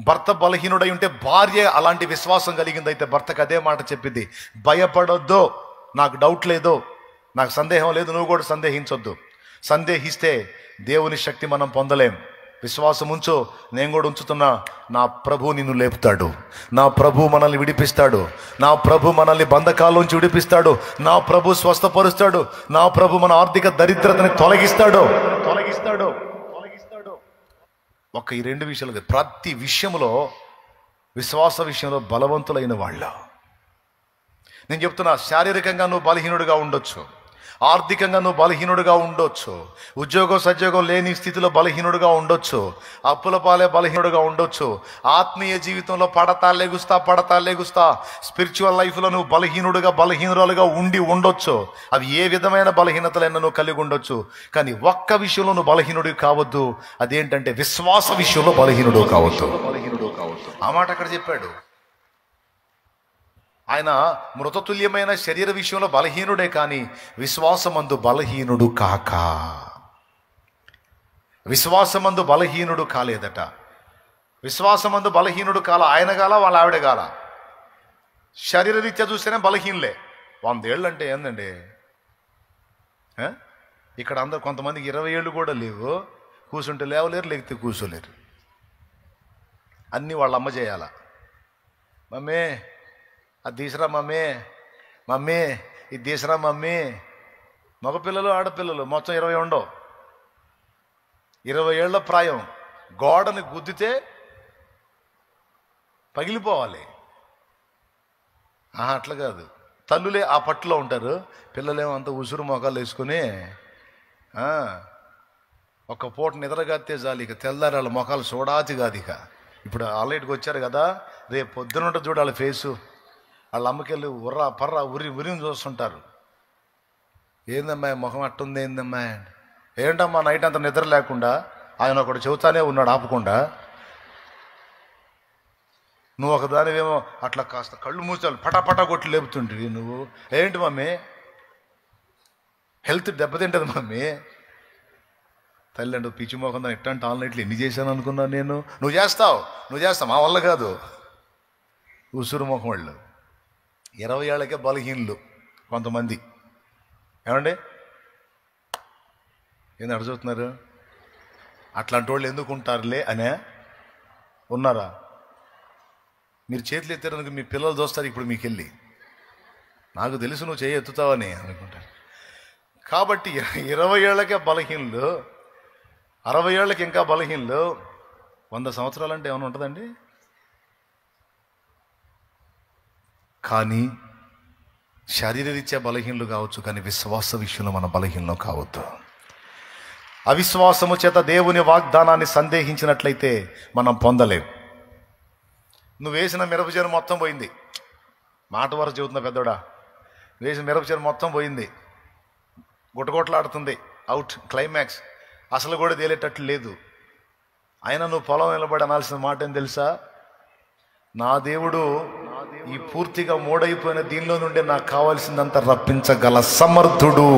భర్త బలహీనుడై ఉంటే భార్య అలాంటి విశ్వాసం కలిగిందైతే భర్తకు అదే మాట చెప్పింది, భయపడొద్దు, నాకు డౌట్ లేదు, నాకు సందేహం లేదు, నువ్వు కూడా సందేహించొద్దు. సందేహిస్తే దేవుని శక్తి మనం పొందలేం. విశ్వాసం ఉంచు, నేను కూడా ఉంచుతున్నా. నా ప్రభు నిన్ను లేపుతాడు, నా ప్రభు మనల్ని విడిపిస్తాడు, నా ప్రభు మనల్ని బంధకాల్లోంచి విడిపిస్తాడు, నా ప్రభు స్వస్థపరుస్తాడు, నా ప్రభు మన ఆర్థిక దరిద్రతని తొలగిస్తాడు. ఒక్క ఈ రెండు విషయాలు, ప్రతి విషయంలో విశ్వాస విషయంలో బలవంతులైన వాళ్ళ. నేను చెప్తున్నా, శారీరకంగా నువ్వు బలహీనుడిగా ఉండొచ్చు, ఆర్థికంగా నువ్వు బలహీనుడిగా ఉండొచ్చు, ఉద్యోగం సద్యోగం లేని స్థితిలో బలహీనుడిగా ఉండొచ్చు, అప్పుల పాలే బలహీనుడిగా ఉండొచ్చు, ఆత్మీయ జీవితంలో పడతా లెగుస్తా స్పిరిచువల్ లైఫ్లో నువ్వు బలహీనురాలుగా ఉండి ఉండొచ్చు. అవి ఏ విధమైన బలహీనతలైనా నువ్వు కలిగి ఉండొచ్చు. కానీ ఒక్క విషయంలో నువ్వు బలహీనుడివి కావద్దు, అదేంటంటే విశ్వాస విషయంలో బలహీనుడు కావద్దు. ఆ మాట అక్కడ చెప్పాడు. ఆయన మృతతుల్యమైన శరీర విషయంలో బలహీనుడే కానీ విశ్వాసమందు బలహీనుడు కాక. విశ్వాసమందు బలహీనుడు కాలేదట. విశ్వాసమందు బలహీనుడు కాల. ఆయన గాల, వాళ్ళ ఆవిడ గాల. శరీరరీత్యా చూస్తేనే బలహీనులే. 100 ఏళ్ళు అంటే ఏందండి? ఇక్కడ అందరు కొంతమందికి 20 ఏళ్ళు కూడా లేవు. కూర్చుంటే లేవలేరు, లేకపోతే కూర్చోలేరు. అన్నీ వాళ్ళ అమ్మ చేయాల. మమ్మీ అది తీసిరా, మమ్మీ ఇది తీసిరా మమ్మీ. మగపిల్లలు ఆడపిల్లలు మొత్తం 20 ఉండవు. 20 ఏళ్ల ప్రాయం. గోడని గుద్దితే పగిలిపోవాలి. అట్లా కాదు. తల్లులే ఆ పట్టులో ఉంటారు, పిల్లలేమో అంత ఉసురు మొఖాలు వేసుకుని ఒక పూట నిద్రగాతే చాలు, ఇక తెల్లారి వాళ్ళ మొఖాలు చూడాచి కాదు. ఇక ఇప్పుడు ఆల్రెడీకి వచ్చారు కదా, రేపు పొద్దున ఉంటుంది చూడు వాళ్ళ ఫేసు. వాళ్ళ అమ్మకెళ్ళి ఉర్రా పర్రా ఉరిని చూస్తుంటారు. ఏందమ్మా ముఖం అట్టుంది, ఏందమ్మా ఏంటమ్మా నైట్ అంత నిద్ర లేకుండా ఆయన ఒకటి చెబుతానే ఉన్నాడు ఆపకుండా. నువ్వు ఒకదానివేమో అట్లా కాస్త కళ్ళు మూసాలు పటాపటా కొట్టి లేపుతుంటివి. నువ్వు ఏంటి మమ్మీ, హెల్త్ దెబ్బతింటది మమ్మీ. తల్లి అంటే పిచ్చి మొఖం దాన్ని ఎట్టంటే ఆన్లైన్లో ఎన్ని చేశాను అనుకున్నాను నేను. నువ్వు చేస్తావు మా వల్ల కాదు. ఉసురు మొఖం వాళ్ళు 20 ఏళ్ళకే బలహీనులు కొంతమంది. ఏమండి ఏంది అడుగుతున్నారు? అట్లాంటి వాళ్ళు ఎందుకు ఉంటారులే అనే ఉన్నారా? మీరు చేతులు ఎత్తారనుకో మీ పిల్లలు చూస్తారు ఇప్పుడు మీకు వెళ్ళి, నాకు తెలుసు నువ్వు చేయి ఎత్తుతావని అనుకుంటారు. కాబట్టి 20 ఏళ్ళకే బలహీనులు, 60 ఏళ్ళకి ఇంకా బలహీనులు. 100 సంవత్సరాలంటే ఏమైనా ఉంటుందండి? కానీ శారీరరీత్యా బలహీనలు కావచ్చు, కానీ విశ్వాస విషయంలో మన బలహీనలు కావద్దు. అవిశ్వాసము చేత దేవుని వాగ్దానాన్ని సందేహించినట్లయితే మనం పొందలేం. నువ్వు వేసిన మిరపచేను మొత్తం పోయింది. మాట వరకు చెబుతున్నా పెద్దోడా, వేసిన మిరపచేను మొత్తం పోయింది, గుట్టగొట్టలాడుతుంది, అవుట్, క్లైమాక్స్ అసలు కూడా తేలేటట్లు లేదు. అయినా నువ్వు పొలం నిలబడి అనాల్సిన మాట ఏం తెలుసా? నా దేవుడు ఈ పూర్తిగా మూడైపోయిన దీనిలో నుండి నాకు కావాల్సిందంత రప్పించగల సమర్థుడు.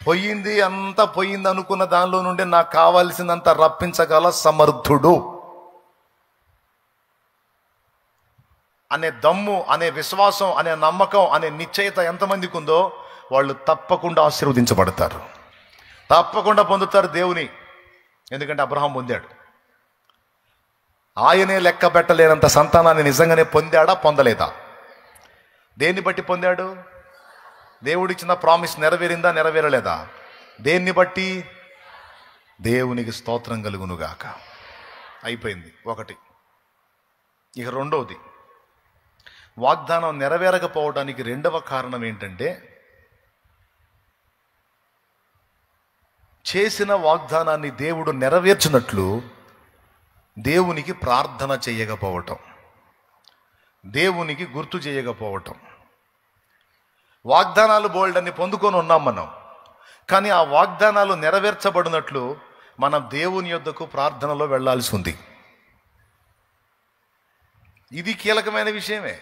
పోయింది అంతా పోయింది అనుకున్న దానిలో నుండి నాకు కావాల్సిందంత రప్పించగల సమర్థుడు అనే దమ్ము, అనే విశ్వాసం, అనే నమ్మకం, అనే నిశ్చయత ఎంతమందికి ఉందో వాళ్ళు తప్పకుండా ఆశీర్వదించబడతారు, తప్పకుండా పొందుతారు దేవుని. ఎందుకంటే అబ్రహాం పొందాడు. ఆయనే లెక్క పెట్టలేనంత సంతానాన్ని నిజంగానే పొందాడా, పొందలేదా? దేన్ని బట్టి పొందాడు? దేవుడిచ్చిన ప్రామిస్ నెరవేరిందా, నెరవేరలేదా? దేన్ని బట్టి? దేవునికి స్తోత్రం కలుగునుగాక. అయిపోయింది ఒకటి. ఇక రెండవది, వాగ్దానం నెరవేరకపోవడానికి రెండవ కారణం ఏంటంటే చేసిన వాగ్దానాన్ని దేవుడు నెరవేర్చినట్లు దేవునికి ప్రార్థన చేయకపోవటం, దేవునికి గుర్తు చేయకపోవటం. వాగ్దానాలు బోల్డన్ని పొందుకొని ఉన్నాం మనం, కానీ ఆ వాగ్దానాలు నెరవేర్చబడినట్లు మనం దేవుని యొద్దకు ప్రార్థనలో వెళ్ళాల్సి ఉంది. ఇది కీలకమైన విషయమే.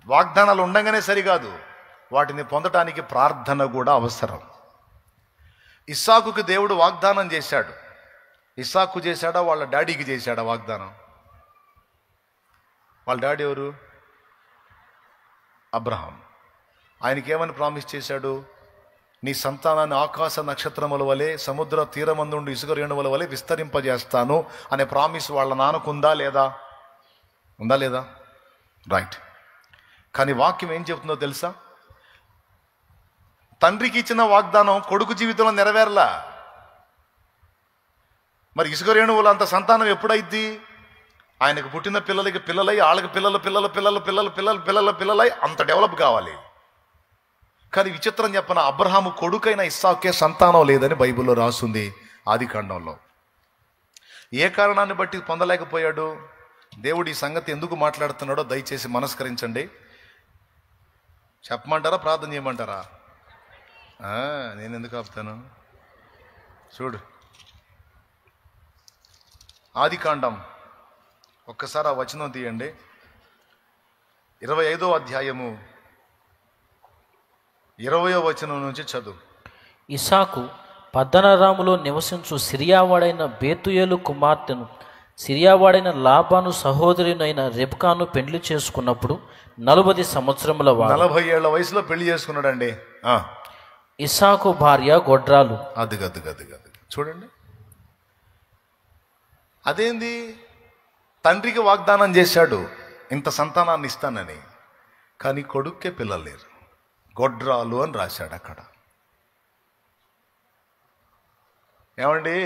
వాగ్దానాలు ఉండగానే సరికాదు, వాటిని పొందటానికి ప్రార్థన కూడా అవసరం. ఇస్సాకుకి దేవుడు వాగ్దానం చేశాడు, ఇస్సాకు చేశాడా వాళ్ళ డాడీకి చేశాడా వాగ్దానం? వాళ్ళ డాడీ ఎవరు? అబ్రహాం. ఆయనకి ఏమని ప్రామిస్ చేశాడు? నీ సంతానాన్ని ఆకాశ నక్షత్రముల వలె సముద్ర తీరమందుండి ఇసుక రేణువుల వలె విస్తరింపజేస్తాను అనే ప్రామిస్ వాళ్ళ నాన్నకుందా లేదా? ఉందా లేదా? రైట్. కానీ వాక్యం ఏం చెప్తుందో తెలుసా? తండ్రికి ఇచ్చిన వాగ్దానం కొడుకు జీవితంలో నెరవేరలా. మరి ఇసుక రేణువులు అంత సంతానం ఎప్పుడైద్ది? ఆయనకు పుట్టిన పిల్లలకి పిల్లలై, వాళ్ళకి పిల్లలు పిల్లలు పిల్లలు పిల్లలు పిల్లలు పిల్లల పిల్లలై అంత డెవలప్ కావాలి. కానీ విచిత్రం చెప్పన, అబ్రహాము కొడుకైన ఇస్సాకే సంతానం లేదని బైబిల్లో రాస్తుంది ఆదికాండంలో. ఏ కారణాన్ని బట్టి పొందలేకపోయాడు? దేవుడు ఈ సంగతి ఎందుకు మాట్లాడుతున్నాడో దయచేసి మనస్కరించండి. చెప్పమంటారా, ప్రార్థన చేయమంటారా? నేను ఎందుకు ఆపుతాను? చూడు, ఆదికాండం ఒక్కసారి ఆ వచనం తీయండి. 25వ అధ్యాయము 20వ వచనం నుంచి చదువు. ఇస్సాకు పద్దనరాములో నివసించు సిరియావాడైన బేతుయేలు కుమార్తెను సిరియావాడైన లాబాను సహోదరునైన రెబ్కాను పెళ్లి చేసుకున్నప్పుడు 40 సంవత్సరముల వాడు. 40 ఏళ్ల వయసులో పెళ్లి చేసుకున్నాడండి. ఇస్సాకు భార్య గొడ్రాలు. అది చూడండి, అదేంది? తండ్రికి వాగ్దానం చేశాడు ఇంత సంతానాన్ని ఇస్తానని, కానీ కొడుక్కే పిల్లలు లేరు, గొడ్రాలు అని రాశాడు అక్కడ. ఏమండి,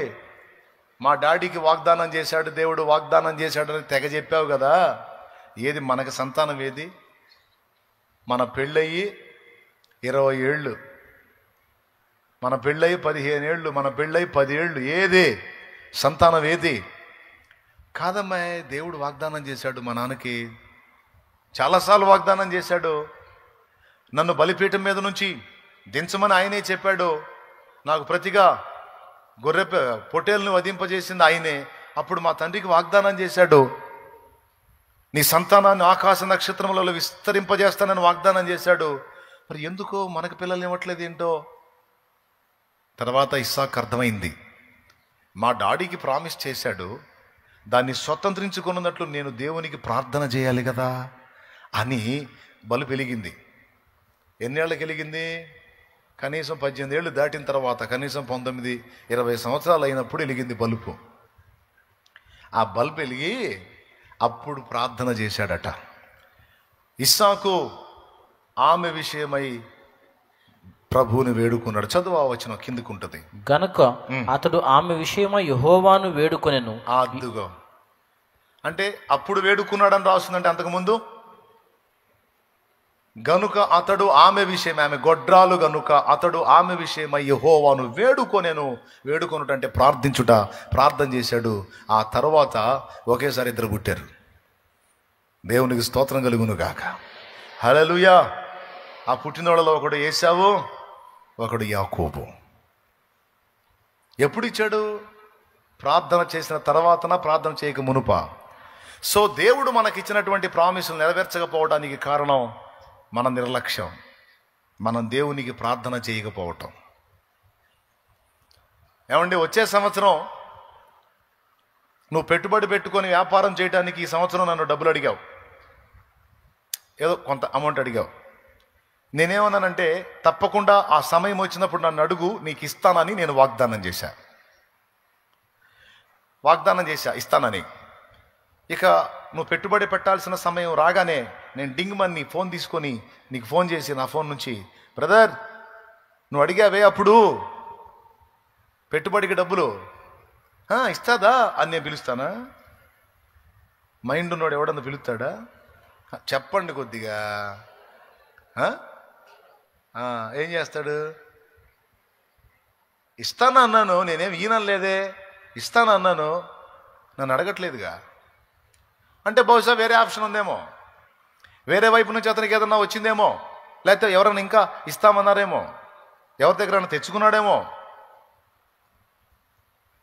మా డాడీకి వాగ్దానం చేశాడు దేవుడు, వాగ్దానం చేశాడని తెగ చెప్పావు కదా, ఏది మనకు సంతానం? ఏది? మన పెళ్ళయి 20 ఏళ్ళు, మన పెళ్ళయి 15 ఏళ్ళు, మన పెళ్ళయి 10 ఏళ్ళు, ఏది సంతానం? ఏది? కాదమ్మా, దేవుడు వాగ్దానం చేశాడు మా నాన్నకి, చాలాసార్లు వాగ్దానం చేశాడు. నన్ను బలిపీఠం మీద నుంచి దించమని ఆయనే చెప్పాడు. నాకు ప్రతిగా గొర్రె పొట్టేలను వధింపజేసింది ఆయనే. అప్పుడు మా తండ్రికి వాగ్దానం చేశాడు, నీ సంతానాన్ని ఆకాశ నక్షత్రములలో విస్తరింపజేస్తానని వాగ్దానం చేశాడు. మరి ఎందుకో మనకు పిల్లలు ఇవ్వట్లేదు ఏంటో? తర్వాత ఇస్సాకు అర్థమైంది, మా డాడీకి ప్రామిస్ చేశాడు, దాన్ని స్వతంత్రించుకున్నట్లు నేను దేవునికి ప్రార్థన చేయాలి కదా అని బలు వెలిగింది. ఎన్నేళ్ళకి వెలిగింది? కనీసం 18 ఏళ్ళు దాటిన తర్వాత, కనీసం 19-20 సంవత్సరాలు అయినప్పుడు వెలిగింది బలుపు. ఆ బల్బు వెలిగి అప్పుడు ప్రార్థన చేశాడట. ఇస్సాకు ఆమె విషయమై ప్రభువుని వేడుకున్నాడు. చదువు ఆ వచనం కిందకుంటది. గనుక అతడు ఆమె విషయమై యెహోవాను వేడుకొనెను. అద్దుగో అంటే అప్పుడు వేడుకున్నాడని రాస్తుందంటే అంతకుముందు గనుక అతడు ఆమె విషయం, ఆమె గొడ్రాలు గనుక అతడు ఆమె విషయమై యెహోవాను వేడుకొనెను. వేడుకొనుట అంటే ప్రార్థించుట. ప్రార్థన చేశాడు. ఆ తర్వాత ఒకేసారి ఇద్దరు పుట్టారు. దేవునికి స్తోత్రం కలుగును గాక. హల్లెలూయా. ఆ పుట్టినోళ్ళలో ఒకడు ఏశావు, ఒకడు యాకోబు. ఎప్పుడు ఇచ్చాడు? ప్రార్థన చేసిన తర్వాతన, ప్రార్థన చేయక మునుప. సో దేవుడు మనకిచ్చినటువంటి ప్రామిసులు నెరవేర్చకపోవడానికి కారణం మన నిర్లక్ష్యం, మనం దేవునికి ప్రార్థన చేయకపోవటం. ఏమండి, వచ్చే సంవత్సరం నువ్వు పెట్టుబడి పెట్టుకొని వ్యాపారం చేయడానికి ఈ సంవత్సరం నన్ను డబ్బులు అడిగావు, ఏదో కొంత అమౌంట్ అడిగావు. నేనేమన్నానంటే, తప్పకుండా ఆ సమయం వచ్చినప్పుడు నన్ను అడుగు, నీకు ఇస్తానని నేను వాగ్దానం చేశా ఇస్తానని. ఇక నువ్వు పెట్టుబడి పెట్టాల్సిన సమయం రాగానే నేను డింగ్మన్ని ఫోన్ తీసుకొని నీకు ఫోన్ చేసి నా ఫోన్ నుంచి, బ్రదర్ నువ్వు అడిగావే అప్పుడు పెట్టుబడికి డబ్బులు ఇస్తాదా అని నేను పిలుస్తానా? మైండ్ ఉన్నోడు ఎవడన్నా పిలుస్తాడా? చెప్పండి కొద్దిగా. ఏం చేస్తాడు? ఇస్తాను అన్నాను, నేనేం ఈనలేదే, ఇస్తాను అన్నాను, నన్ను అడగట్లేదుగా. అంటే బహుశా వేరే ఆప్షన్ ఉందేమో, వేరే వైపు నుంచి అతనికి ఏదన్నా వచ్చిందేమో, లేకపోతే ఎవరైనా ఇంకా ఇస్తామన్నారేమో, ఎవరి దగ్గర తెచ్చుకున్నాడేమో.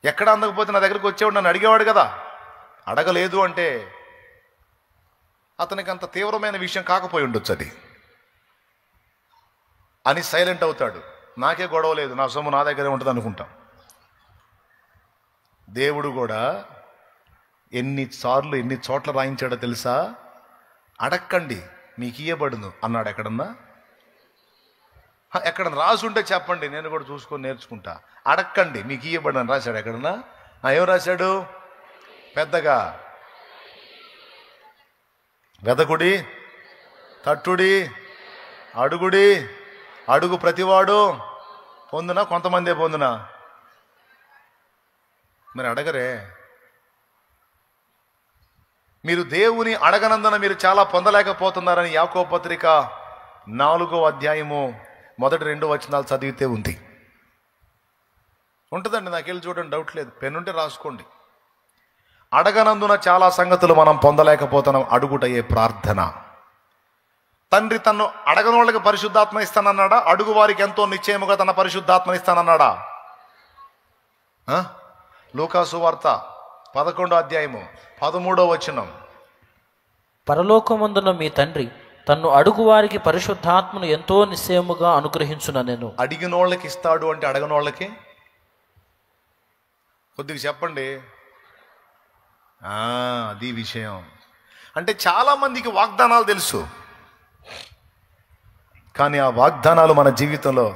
ఎక్కడ అందకపోతే నా దగ్గరికి వచ్చేవాడు, నన్ను అడిగేవాడు కదా. అడగలేదు అంటే అతనికి అంత తీవ్రమైన విషయం కాకపోయి ఉండొచ్చు అది అని సైలెంట్ అవుతాడు. నాకే గొడవ లేదు, నా సొమ్ము నా దగ్గరే ఉంటుంది అనుకుంటాం. దేవుడు కూడా ఎన్ని చోట్ల రాయించాడో తెలుసా? అడక్కండి మీకు ఇయ్యబడును అన్నాడు. ఎక్కడన్నా రాసి ఉంటే చెప్పండి, నేను కూడా చూసుకొని నేర్చుకుంటా. అడక్కండి మీకు ఇయ్యబడును అని రాశాడు ఎక్కడన్నా? ఏం రాశాడు? పెద్దగా వెదకుడి, తట్టుడి, అడుగుడి. అడుగు ప్రతివాడు పొందునా? కొంతమందే పొందునా? మరి అడగరే. మీరు దేవుని అడగనందున మీరు చాలా పొందలేకపోతున్నారని యాకోబు పత్రిక 4వ అధ్యాయము మొదటి 2 వచనాలు చదివితే ఉంది. ఉంటుందండి, నాకెళ్ళి చూడండి, డౌట్ లేదు. పెన్నుంటే రాసుకోండి. అడగనందున చాలా సంగతులు మనం పొందలేకపోతున్నాం. అడుగుటయే ప్రార్థన. తండ్రి తన్ను అడగనోళ్ళకి పరిశుద్ధాత్మ ఇస్తానన్నాడా? అడుగు వారికి ఎంతో నిశ్చయముగా తన పరిశుద్ధాత్మ ఇస్తానన్నాడా? లూకాసు వార్త 11వ అధ్యాయము 13వ వచనం. పరలోకమందున మీ తండ్రి తన్ను అడుగు వారికి పరిశుద్ధాత్మను ఎంతో నిశ్చయముగా అనుగ్రహించుననెను. అడిగినోళ్ళకి ఇస్తాడు అంటే అడగనోళ్ళకి? కొద్దిగా చెప్పండి. అది విషయం. అంటే చాలా మందికి వాగ్దానాలు తెలుసు, కానీ ఆ వాగ్దానాలు మన జీవితంలో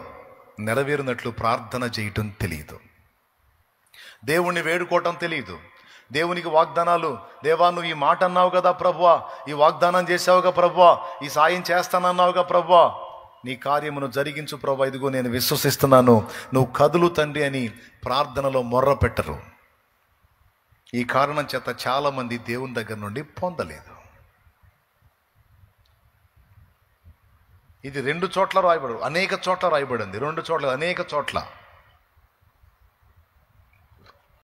నెరవేరినట్లు ప్రార్థన చేయటం తెలియదు. దేవుణ్ణి వేడుకోవటం తెలియదు. దేవునికి వాగ్దానాలు, దేవా నువ్వు ఈ మాట అన్నావు కదా ప్రభువా, ఈ వాగ్దానం చేసావుగా ప్రభువా, ఈ సాయం చేస్తానన్నావుగా ప్రభువా, నీ కార్యమును జరిగించు ప్రభువా, ఇదిగో నేను విశ్వసిస్తున్నాను, నువ్వు కదులు తండ్రి అని ప్రార్థనలో మొర్ర పెట్టరు. ఈ కారణం చేత చాలామంది దేవుని దగ్గర నుండి పొందలేదు. ఇది 2 చోట్ల రాయబడు, అనేక చోట్ల రాయబడింది. 2 చోట్ల, అనేక చోట్ల.